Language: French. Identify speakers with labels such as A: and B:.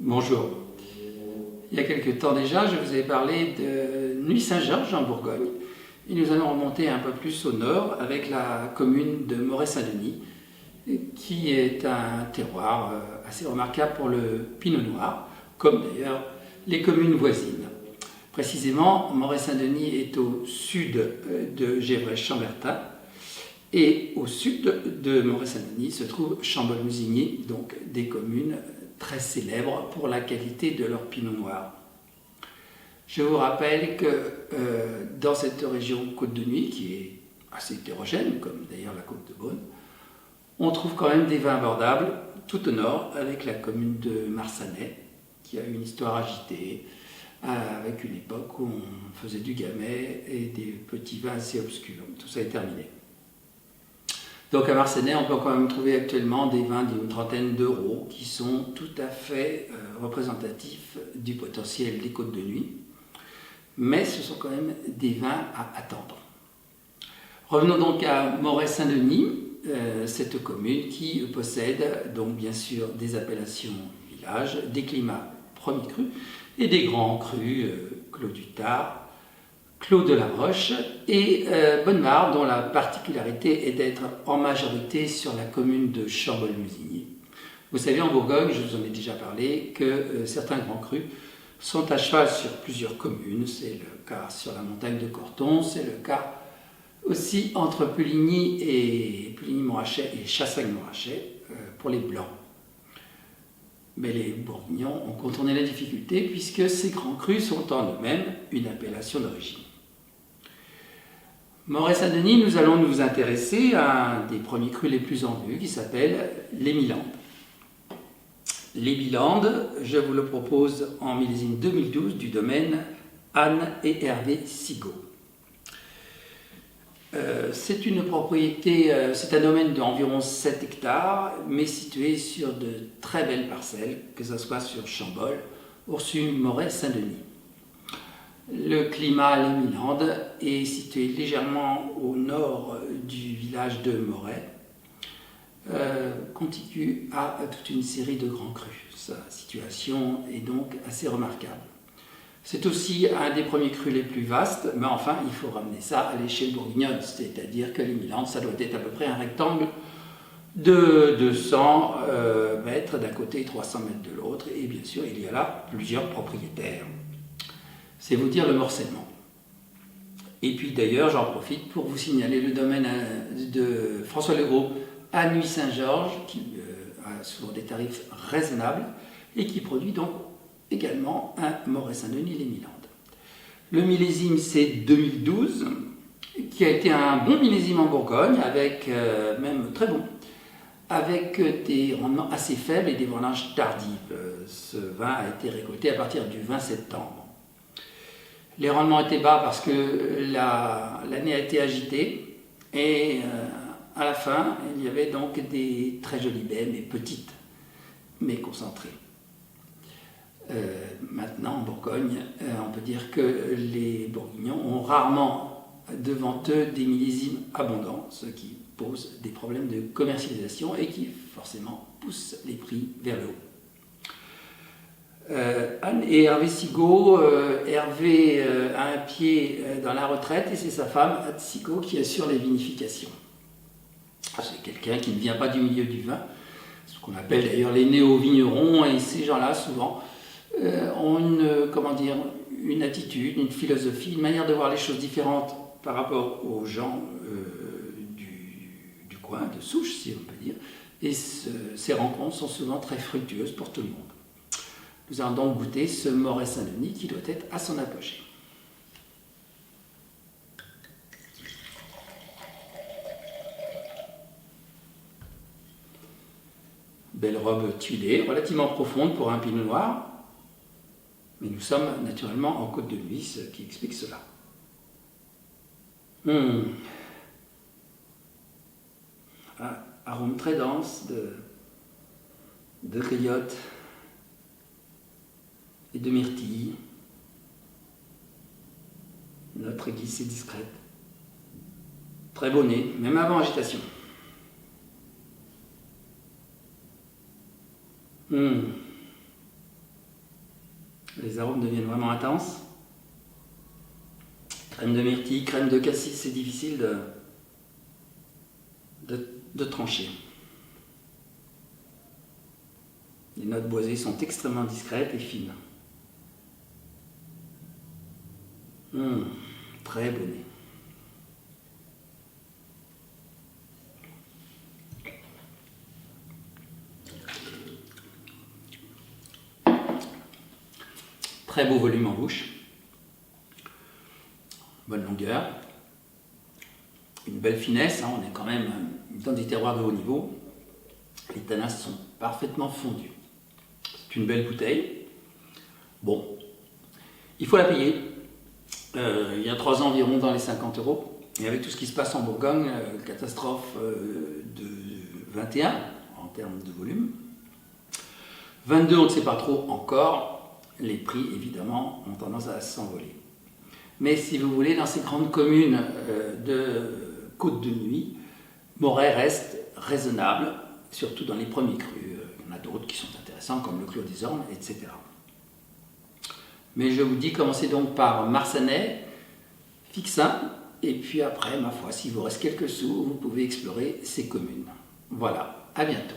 A: Bonjour. Il y a quelque temps déjà, je vous avais parlé de Nuits-Saint-Georges en Bourgogne. Et nous allons remonter un peu plus au nord avec la commune de Moret-Saint-Denis, qui est un terroir assez remarquable pour le pinot noir, comme d'ailleurs les communes voisines. Précisément, Moret-Saint-Denis est au sud de Gévrey-Chambertin, et au sud de Moret-Saint-Denis se trouve Chambol-Musigny, donc des communes très célèbres pour la qualité de leur pinot noir. Je vous rappelle que dans cette région Côte de Nuit, qui est assez hétérogène, comme d'ailleurs la Côte de Beaune, on trouve quand même des vins abordables tout au nord, avec la commune de Marsanais, qui a une histoire agitée, avec une époque où on faisait du gamay et des petits vins assez obscurs. Tout ça est terminé. Donc à Marsanais, on peut quand même trouver actuellement des vins d'une trentaine d'euros qui sont tout à fait représentatifs du potentiel des Côtes de Nuit. Mais ce sont quand même des vins à attendre. Revenons donc à Moret-Saint-Denis, cette commune qui possède donc bien sûr des appellations village, des climats premier cru et des grands crus, Clos du Tard, Clos de la Roche et Bonnemare, dont la particularité est d'être en majorité sur la commune de Chambol-Musigny. Vous savez, en Bourgogne, je vous en ai déjà parlé, que certains grands crus sont à cheval sur plusieurs communes. C'est le cas sur la montagne de Corton, c'est le cas aussi entre Puligny et Puligny-Morachet et Chassagne-Morachet pour les Blancs. Mais les Bourguignons ont contourné la difficulté puisque ces grands crus sont en eux-mêmes une appellation d'origine. Moret-Saint-Denis, nous allons nous intéresser à un des premiers crus les plus en vue qui s'appelle les Milandes. Les Milandes, je vous le propose en millésime 2012 du domaine Anne et Hervé Sigaud. C'est une propriété, c'est un domaine d'environ 7 hectares, mais situé sur de très belles parcelles, que ce soit sur Chambol, Ursule, Moret, Saint-Denis. Le climat à Les Milandes est situé légèrement au nord du village de Moret, contigu à toute une série de grands crus. Sa situation est donc assez remarquable. C'est aussi un des premiers crus les plus vastes, mais enfin, il faut ramener ça à l'échelle bourguignonne, c'est-à-dire que les Milandes, ça doit être à peu près un rectangle de 200 mètres d'un côté et 300 mètres de l'autre, et bien sûr, il y a là plusieurs propriétaires. C'est vous dire le morcellement. Et puis d'ailleurs, j'en profite pour vous signaler le domaine de François Legros à Nuits-Saint-Georges, qui a souvent des tarifs raisonnables, et qui produit donc également un Moret-Saint-Denis les Milandes. Le millésime c'est 2012, qui a été un bon millésime en Bourgogne, avec même très bon, avec des rendements assez faibles et des vendanges tardives. Ce vin a été récolté à partir du 20 septembre. Les rendements étaient bas parce que l'année a été agitée et à la fin il y avait donc des très jolies baies, mais petites, mais concentrées. Maintenant en Bourgogne, on peut dire que les Bourguignons ont rarement devant eux des millésimes abondants, ce qui pose des problèmes de commercialisation et qui forcément pousse les prix vers le haut. Anne et Hervé Sigaud, Hervé a un pied dans la retraite et c'est sa femme, Anne Sigaud, qui assure les vinifications. C'est quelqu'un qui ne vient pas du milieu du vin, ce qu'on appelle d'ailleurs les néo-vignerons, et ces gens-là souvent ont une attitude, une philosophie, une manière de voir les choses différentes par rapport aux gens du coin, de souche si on peut dire, et ces rencontres sont souvent très fructueuses pour tout le monde. Nous allons donc goûter ce Moret-Saint-Denis qui doit être à son apogée. Belle robe tuilée, relativement profonde pour un pinot noir. Mais nous sommes naturellement en Côte de Nuit, ce qui explique cela. Arôme très dense de griotte et de myrtille. Notre glissée discrète. Très beau nez, même avant agitation. Les arômes deviennent vraiment intenses. Crème de myrtille, crème de cassis, c'est difficile de trancher. Les notes boisées sont extrêmement discrètes et fines. Très bon nez. Très beau volume en bouche. Bonne longueur. Une belle finesse, hein, on est quand même dans des terroirs de haut niveau. Les tanins sont parfaitement fondus. C'est une belle bouteille. Bon, il faut la payer. Il y a 3 ans environ dans les 50 €. Et avec tout ce qui se passe en Bourgogne, catastrophe de 21 en termes de volume. 22, on ne sait pas trop encore. Les prix, évidemment, ont tendance à s'envoler. Mais si vous voulez, dans ces grandes communes de Côte de Nuit, Moret reste raisonnable, surtout dans les premiers crus. Il y en a d'autres qui sont intéressants, comme le Clos des Ormes, etc. Mais je vous dis, commencez donc par Marsanais, Fixin, et puis après, ma foi, s'il vous reste quelques sous, vous pouvez explorer ces communes. Voilà, à bientôt.